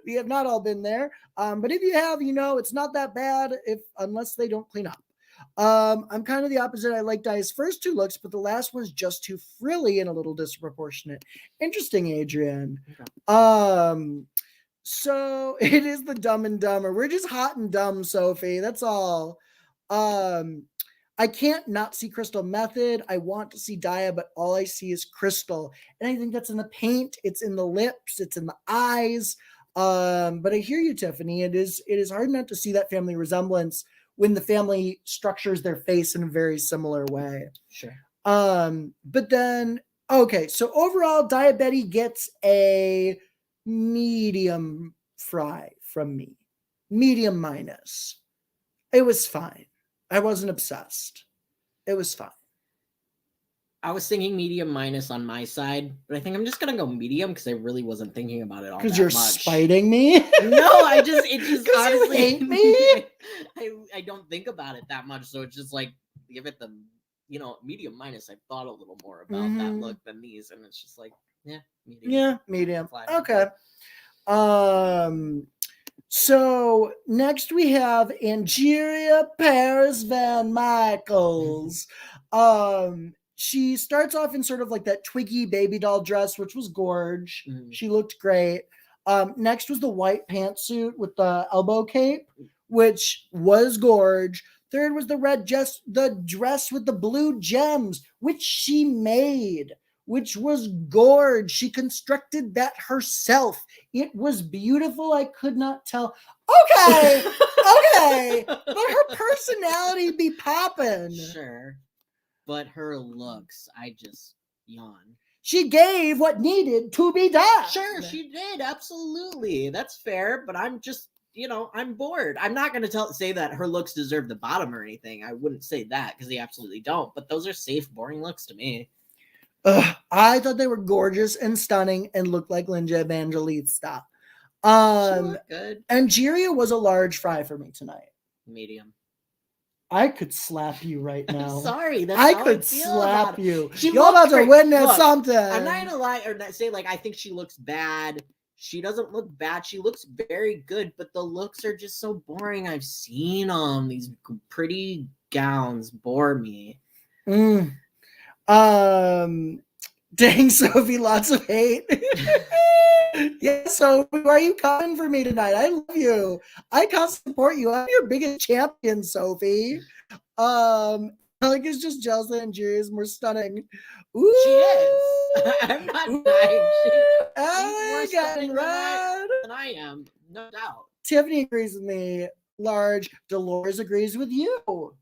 We have not all been there. But if you have, it's not that bad unless they don't clean up. I'm kind of the opposite. I like Dia's first two looks, but the last one's just too frilly and a little disproportionate. Interesting, Adrian. Okay. So it is the Dumb and Dumber. We're just hot and dumb, Sophie. That's all. I can't not see Crystal Method. I want to see Dia, but all I see is Crystal. And I think that's in the paint. It's in the lips. It's in the eyes. But I hear you, Tiffany. It is hard not to see that family resemblance when the family structures their face in a very similar way. Sure. But then, okay, so overall, Dia Betty gets a medium fry from me. Medium minus. It was fine. I wasn't obsessed. It was fine. I was thinking medium minus on my side, but I think I'm just gonna go medium because I really wasn't thinking about it all that much. Because you're spiting me? No, it just honestly you hate me. I don't think about it that much, so it's just like give it the medium minus. I thought a little more about that look than these, and it's just like medium. Yeah, medium. Okay. So next we have Angeria Paris Van Mickles. She starts off in sort of like that Twiggy baby doll dress, which was gorge. She looked great. Next was the white pantsuit with the elbow cape, which was gorge. Third was the dress with the blue gems, which she made, which was gorge. She constructed that herself. It was beautiful. I could not tell. Okay. But her personality be poppin'. Sure. But her looks, I just yawn. She gave what needed to be done. Sure, she did. Absolutely. That's fair. But I'm just, I'm bored. I'm not going to say that her looks deserve the bottom or anything. I wouldn't say that because they absolutely don't. But those are safe, boring looks to me. I thought they were gorgeous and stunning and looked like Linda Evangelista. She looked good. Angeria was a large fry for me tonight. Medium. I could slap you right now. I'm sorry. I could slap you. You're about to witness something. I'm not gonna lie or say like I think she looks bad. She doesn't look bad. She looks very good, but the looks are just so boring. I've seen them. These pretty gowns bore me. Dang, Sophie, lots of hate. Yeah, so why are you coming for me tonight? I love you. I can't support you. I'm your biggest champion, Sophie. Alec is just jealous that Angeria is more stunning. Ooh. She is. I'm not lying. Alec and Red. Than I am, no doubt. Tiffany agrees with me. Large. Dolores agrees with you.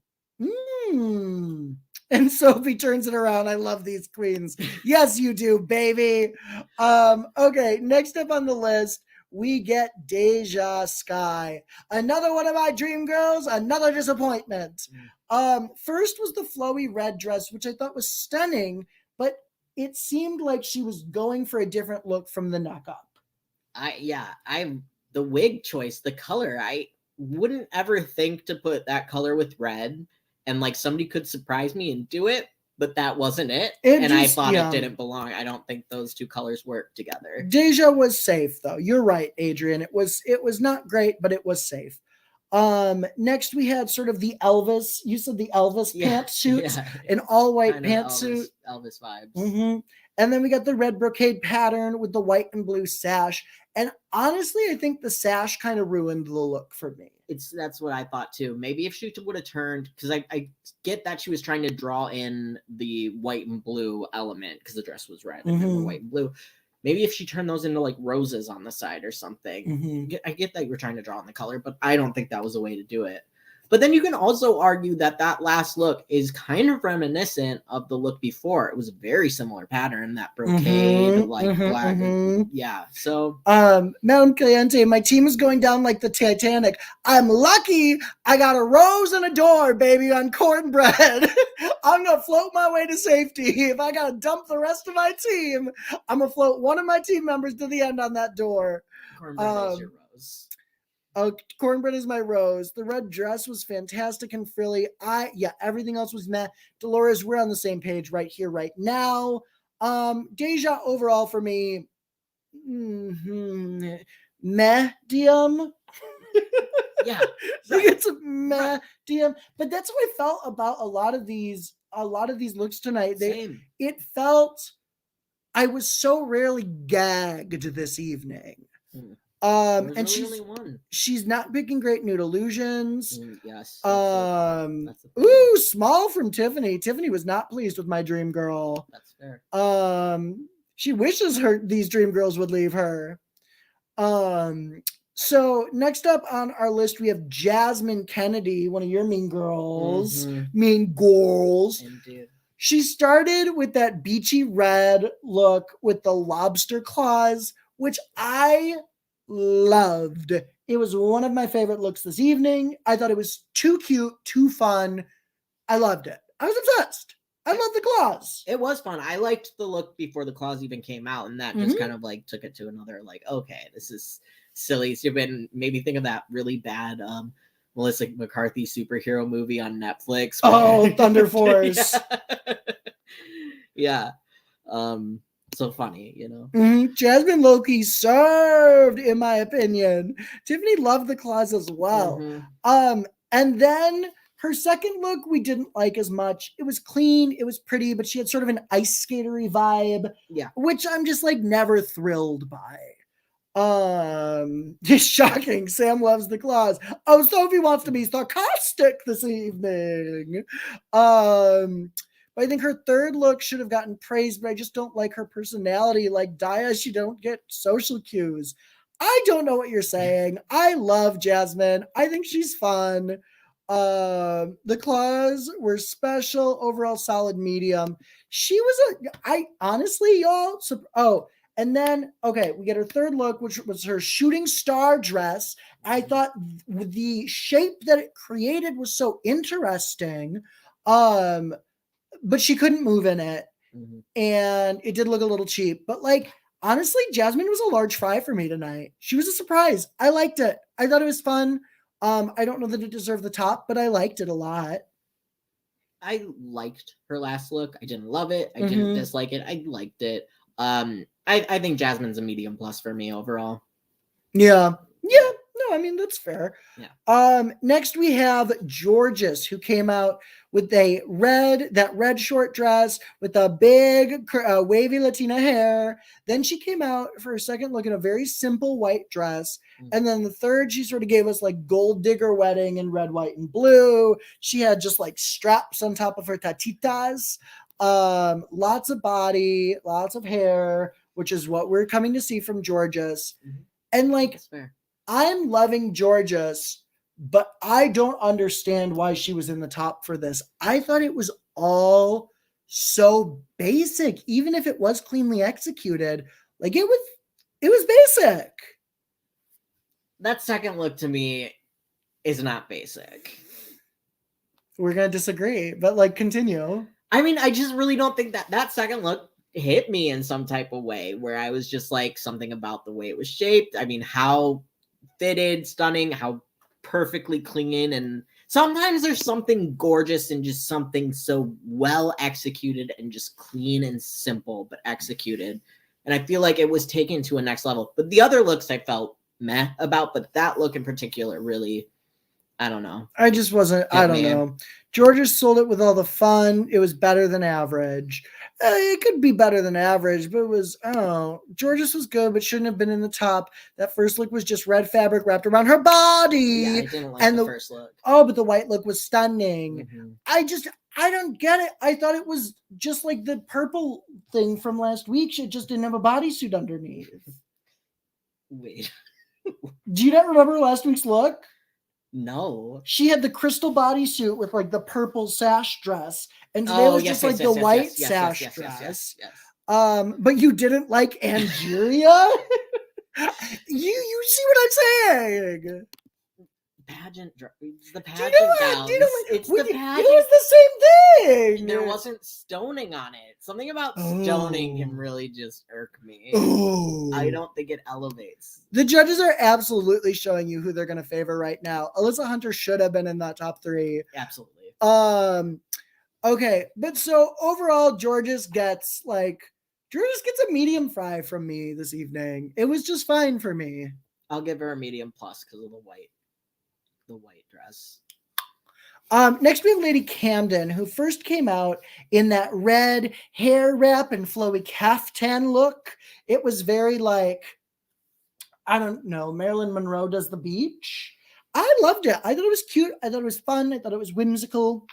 And Sophie turns it around. I love these queens. Yes, you do, baby. Okay, next up on the list, we get Deja Skye. Another one of my dream girls, another disappointment. First was the flowy red dress, which I thought was stunning, but it seemed like she was going for a different look from the neck up. The wig choice, the color, I wouldn't ever think to put that color with red. And like somebody could surprise me and do it, but that wasn't it. I thought it didn't belong. I don't think those two colors work together. Deja was safe though. You're right, Adrian. It was not great, but it was safe. Next we had sort of the Elvis. You said the Elvis pantsuit, an all white pantsuit. Elvis vibes. And then we got the red brocade pattern with the white and blue sash. And honestly, I think the sash kind of ruined the look for me. That's what I thought too. Maybe if she would have turned, because I get that she was trying to draw in the white and blue element because the dress was red and the white and blue. Maybe if she turned those into like roses on the side or something. I get that you were trying to draw in the color, but I don't think that was the way to do it. But then you can also argue that that last look is kind of reminiscent of the look before. It was a very similar pattern, that brocade, black. Yeah. So Madame Caliente, my team is going down like the Titanic. I'm lucky I got a rose and a door, baby, on Cornbread. I'm gonna float my way to safety. If I gotta dump the rest of my team, I'm gonna float one of my team members to the end on that door. Cornbread is your rose. Oh, Cornbread is my rose. The red dress was fantastic and frilly. Everything else was meh. Dolores, we're on the same page right here, right now. Deja overall for me, medium. Yeah, I think it's a medium, but that's how I felt about a lot of these looks tonight. It felt I was so rarely gagged this evening. And really only one. She's not picking great nude illusions. Yes. Ooh, small from Tiffany. Tiffany was not pleased with my dream girl. That's fair. She wishes these dream girls would leave her. So next up on our list, we have Jasmine Kennedy, one of your mean girls. Mean girls. Indeed. She started with that beachy red look with the lobster claws, which I loved. It was one of my favorite looks this evening. I thought it was too cute, too fun. I loved it. I was obsessed. I love the claws. It was fun. I liked the look before the claws even came out, and that just kind of like took it to another, like, okay, this is silly. Stupid. Maybe think of that really bad Melissa McCarthy superhero movie on Netflix. Oh, Thunder Force. Yeah. So funny, you know. Jasmine Loki served, in my opinion. Tiffany loved the claws as well. And then her second look we didn't like as much. It was clean, it was pretty, but she had sort of an ice skatery vibe. Yeah. Which I'm just like never thrilled by. Just shocking. Sam loves the claws. Oh, Sophie wants to be sarcastic this evening. I think her third look should have gotten praised, but I just don't like her personality. Like Daya, she don't get social cues. I don't know what you're saying. I love Jasmine. I think she's fun. The claws were special. Overall, solid medium. She was I honestly, y'all. And then, we get her third look, which was her shooting star dress. I thought the shape that it created was so interesting. But she couldn't move in it. And it did look a little cheap. But like, honestly, Jasmine was a large fry for me tonight. She was a surprise. I liked it. I thought it was fun. I don't know that it deserved the top, but I liked it a lot. I liked her last look. I didn't love it. I didn't dislike it. I liked it. I think Jasmine's a medium plus for me overall. Yeah. No, I mean, that's fair. Yeah. Next we have Georges, who came out with that red short dress with a big wavy Latina hair. Then she came out for her second look in a very simple white dress. And then the third, she sort of gave us like gold digger wedding in red, white, and blue. She had just like straps on top of her tatitas. Lots of body, lots of hair, which is what we're coming to see from Georges. And like, that's fair. I'm loving Georges, but I don't understand why she was in the top for this. I thought it was all so basic, even if it was cleanly executed. Like it was basic. That second look to me is not basic. We're going to disagree, but like continue. I mean, I just really don't think that second look hit me in some type of way where I was just like something about the way it was shaped. I mean, how fitted, stunning, how perfectly clean, and sometimes there's something gorgeous and just something so well executed and just clean and simple but executed, and I feel like it was taken to a next level. But the other looks I felt meh about, but that look in particular really, I don't know. I just wasn't, I don't know. Georges sold it with all the fun. It was better than average. It could be better than average, but it was, Georges was good, but shouldn't have been in the top. That first look was just red fabric wrapped around her body. Yeah, I didn't like the first look. Oh, but the white look was stunning. I don't get it. I thought it was just like the purple thing from last week. She just didn't have a bodysuit underneath. Wait. Do you not remember last week's look? No. She had the crystal bodysuit with like the purple sash dress, and today was just like the white sash dress. But you didn't like Angeria? You see what I'm saying? Pageant, it's the pageant gowns. It's the pageant. It was the same thing. There wasn't stoning on it. Something about stoning can really just irk me. I don't think it elevates. The judges are absolutely showing you who they're going to favor right now. Alyssa Hunter should have been in that top 3. Absolutely. Okay, but so overall, Georges gets a medium fry from me this evening. It was just fine for me. I'll give her a medium plus because of the white dress. Next we have Lady Camden, who first came out in that red hair wrap and flowy caftan look. It was very like, I don't know, Marilyn Monroe does the beach. I loved it. I thought it was cute. I thought it was fun. I thought it was whimsical.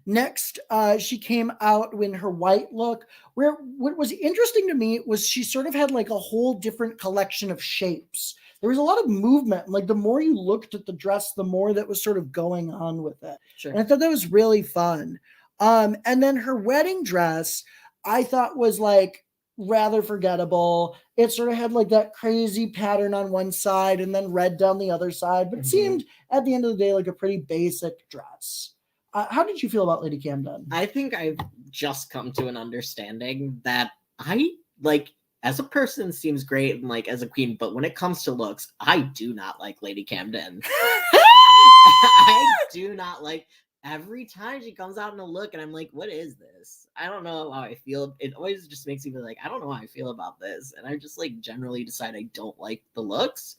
Next, she came out in her white look, where what was interesting to me was she sort of had like a whole different collection of shapes. There was a lot of movement. Like the more you looked at the dress, the more that was sort of going on with it. Sure. And I thought that was really fun. And then her wedding dress, I thought was like rather forgettable. It sort of had like that crazy pattern on one side and then red down the other side, but it seemed at the end of the day like a pretty basic dress. How did you feel about Lady Camden? I think I've just come to an understanding that I like, as a person, seems great and like as a queen, but when it comes to looks, I do not like Lady Camden. I do not like. Every time she comes out in a look, and I'm like, what is this? I don't know how I feel. It always just makes me feel like, I don't know how I feel about this. And I just like generally decide I don't like the looks.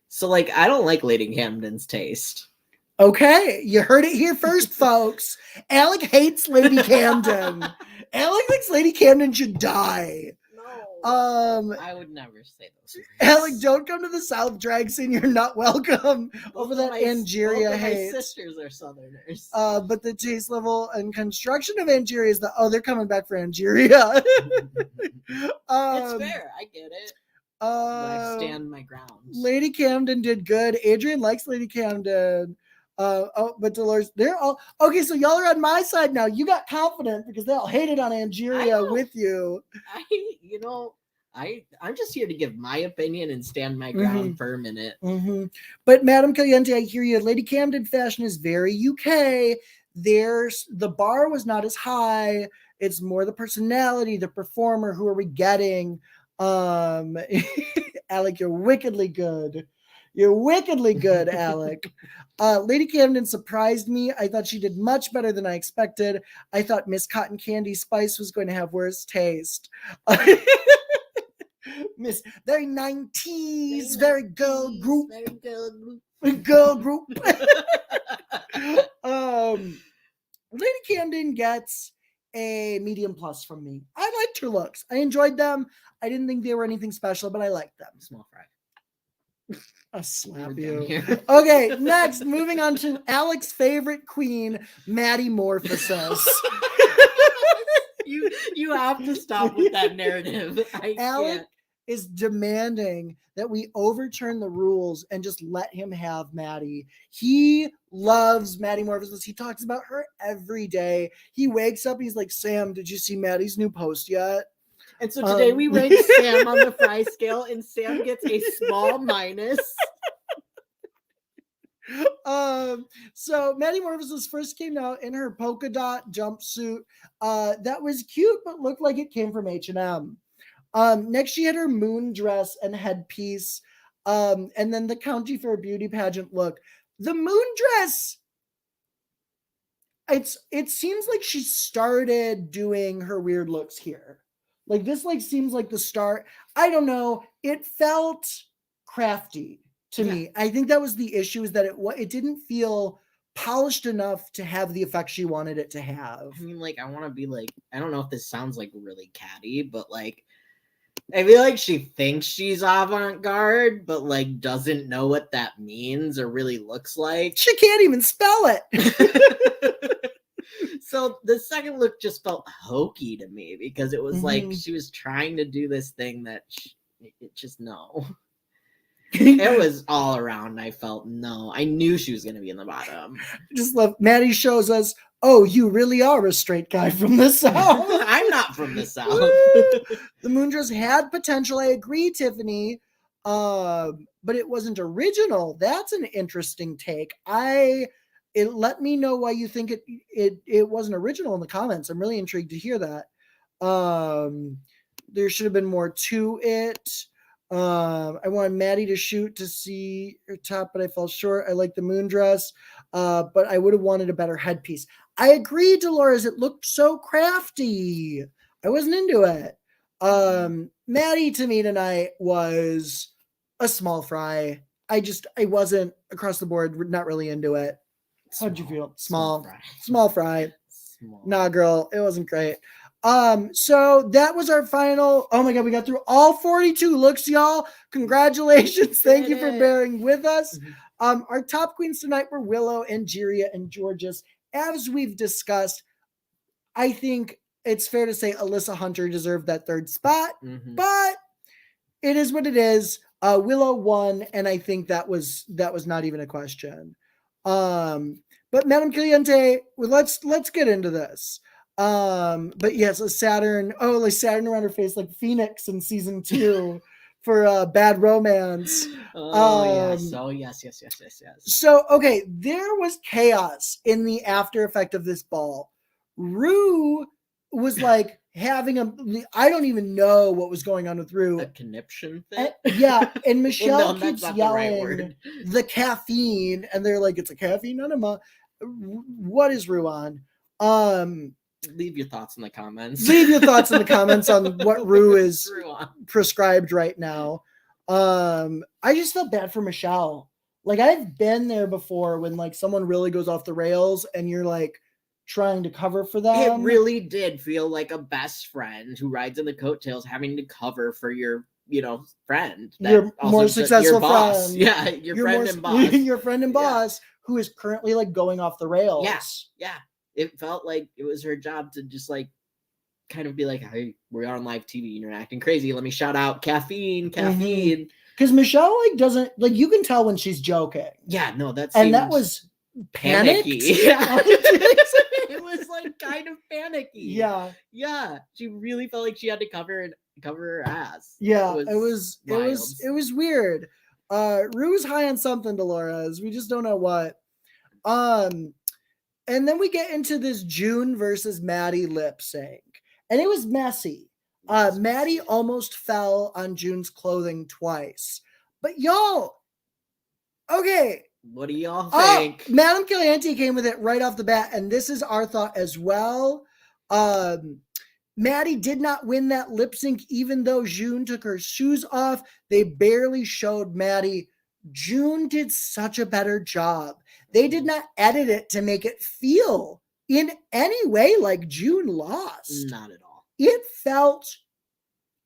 So like, I don't like Lady Camden's taste. Okay, you heard it here first, folks. Alec hates Lady Camden. Alec thinks Lady Camden should die. No, I would never say those words. Alec, don't come to the South drag scene. You're not welcome. Over that Angeria hate. My sisters are Southerners. But the taste level and construction of Angeria is they're coming back for Angeria. It's fair. I get it. But I stand my ground. Lady Camden did good. Adrian likes Lady Camden. But Dolores, they're all okay. So y'all are on my side now. You got confident because they all hated on Angeria with you. I'm just here to give my opinion and stand my ground for a minute. But Madame Caliente, I hear you. Lady Camden fashion is very UK. The bar was not as high. It's more the personality, the performer. Who are we getting? Alec, you're wickedly good. You're wickedly good, Alec. Lady Camden surprised me. I thought she did much better than I expected. I thought Miss Cotton Candy Spice was going to have worse taste. Miss very 90s, very girl group. Girl group. Lady Camden gets a medium plus from me. I liked her looks. I enjoyed them. I didn't think they were anything special, but I liked them. Small fry. I'll slap you. Okay, next, moving on to Alec's favorite queen, Maddie Morphosis. You have to stop with that narrative. Alec is demanding that we overturn the rules and just let him have Maddie. He loves Maddie Morphosis. He talks about her every day. He wakes up, he's like, Sam, did you see Maddie's new post yet? And so today we rank Sam on the fry scale, and Sam gets a small minus. So Maddie Morphosis first came out in her polka dot jumpsuit. That was cute, but looked like it came from H&M. Next, she had her moon dress and headpiece, and then the County Fair beauty pageant look. The moon dress, it seems like she started doing her weird looks here. Like this, seems like the start. I don't know. It felt crafty to me. I think that was the issue, is that it didn't feel polished enough to have the effect she wanted it to have. I mean, I want to be I don't know if this sounds really catty, but I feel like she thinks she's avant-garde, but doesn't know what that means or really looks like. She can't even spell it. So the second look just felt hokey to me because it was she was trying to do this thing that it just no. It was all around. I felt no. I knew she was going to be in the bottom. Just love Maddie shows us, oh, you really are a straight guy from the South. I'm not from the South. The Moondress had potential. I agree, Tiffany. But it wasn't original. That's an interesting take. It let me know why you think it wasn't original in the comments. I'm really intrigued to hear that. There should have been more to it. I wanted Maddie to shoot to see her top, but I fell short. I like the Moondress, but I would have wanted a better headpiece. I agree, Dolores. It looked so crafty. I wasn't into it. Maddie to me tonight was a small fry. I wasn't across the board, not really into it. How'd you feel? Small fry. Nah, girl, it wasn't great. So that was our final. Oh my God, we got through all 42 looks, y'all. Congratulations. Thank you for bearing with us. Our top queens tonight were Willow, Angeria, and Georges. As we've discussed, I think it's fair to say Alyssa Hunter deserved that third spot, but it is what it is. Willow won, and I think that was not even a question. But Madame Caliente, let's get into this. But yes, a Saturn around her face like Phoenix in season 2 for Bad Romance. Yes. So okay, there was chaos in the after effect of this ball. Rue was like having I don't even know what was going on with Rue. A conniption thing? And Michelle keeps yelling the caffeine, and they're like, it's a caffeine enema. What is Rue on? Leave your thoughts in the comments. Leave your thoughts in the comments on what Rue is prescribed right now. I just felt bad for Michelle. Like, I've been there before when like someone really goes off the rails and you're like trying to cover for them. It really did feel like a best friend who rides in the coattails having to cover for your, friend. Your more successful boss. friend. Yeah, your friend and boss. Your friend and boss who is currently like going off the rails. Yeah. It felt like it was her job to just like kind of be like, hey, we're on live TV and you're acting crazy. Let me shout out caffeine. Because Michelle like doesn't like, you can tell when she's joking. Yeah, no, that was panicky. Yeah. It was like kind of panicky. Yeah. She really felt like she had to cover her ass. Yeah, it was weird. Rue's high on something, Dolores. We just don't know what. And then we get into this Jun versus Maddie lip sync. And it was messy. Maddie almost fell on Jun's clothing twice. But y'all, okay. What do y'all think? Madame Caliente came with it right off the bat, and this is our thought as well. Maddie did not win that lip sync, even though Jun took her shoes off. They barely showed Maddie. Jun did such a better job. They did not edit it to make it feel in any way like Jun lost. Not at all. It felt,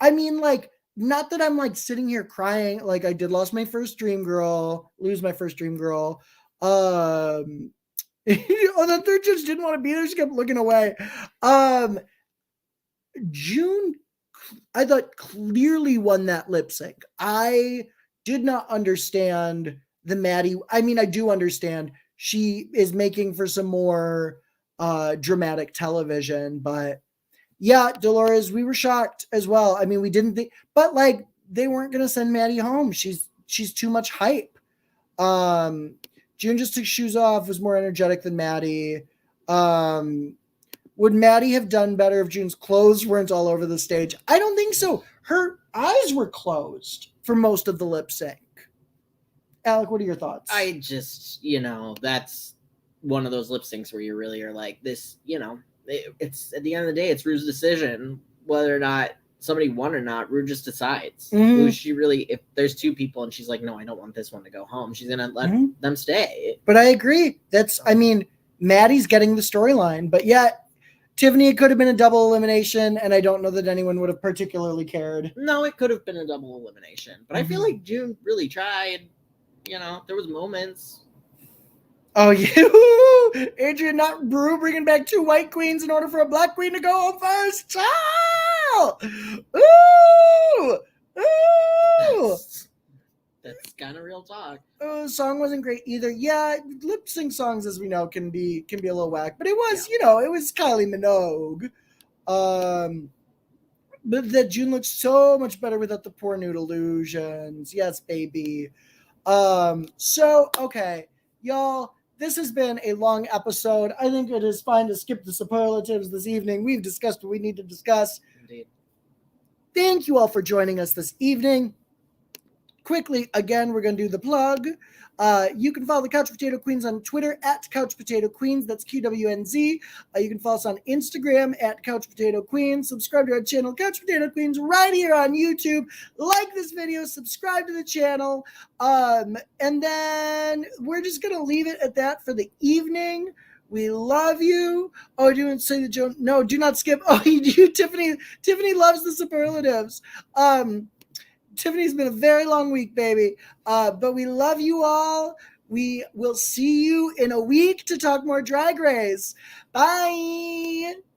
I mean, like, not that I'm like sitting here crying like I did lose my first dream girl. Oh, the third just didn't want to be there. She kept looking away. Jun, I thought, clearly won that lip sync. I did not understand the Maddie. I mean, I do understand she is making for some more dramatic television, but yeah, Dolores, we were shocked as well. I mean, we didn't think, but like they weren't going to send Maddie home. She's too much hype. Jun just took shoes off, was more energetic than Maddie. Would Maddie have done better if Jun's clothes weren't all over the stage? I don't think so. Her eyes were closed for most of the lip sync. Alec, what are your thoughts? I just, that's one of those lip syncs where you really are like this, it's at the end of the day, it's Rue's decision whether or not somebody won or not. Rue just decides. Who she really, if there's two people and she's like, no, I don't want this one to go home, she's gonna let them stay. But I agree. Maddie's getting the storyline, but yet Tiffany, it could have been a double elimination, and I don't know that anyone would have particularly cared. No, it could have been a double elimination, but I feel like Jun really tried. There was moments. Oh, you, Adrian, not Rue bringing back 2 white queens in order for a black queen to go home first. Oh! Ooh! That's kind of real talk. Song wasn't great either. Yeah, lip sync songs, as we know, can be a little whack, but it was, it was Kylie Minogue. But that June looks so much better without the poor nude illusions. Yes, baby. So okay, y'all. This has been a long episode. I think it is fine to skip the superlatives this evening. We've discussed what we need to discuss. Indeed. Thank you all for joining us this evening. Quickly, again, we're going to do the plug. You can follow the Couch Potato Queens on Twitter at Couch Potato Queens. That's QWNZ. You can follow us on Instagram at Couch Potato Queens. Subscribe to our channel, Couch Potato Queens, right here on YouTube. Like this video, subscribe to the channel. And then we're just going to leave it at that for the evening. We love you. Oh, do you say the joke? No, do not skip. Oh, you do, Tiffany. Tiffany loves the superlatives. Tiffany's been a very long week, baby. But we love you all. We will see you in a week to talk more Drag Race. Bye.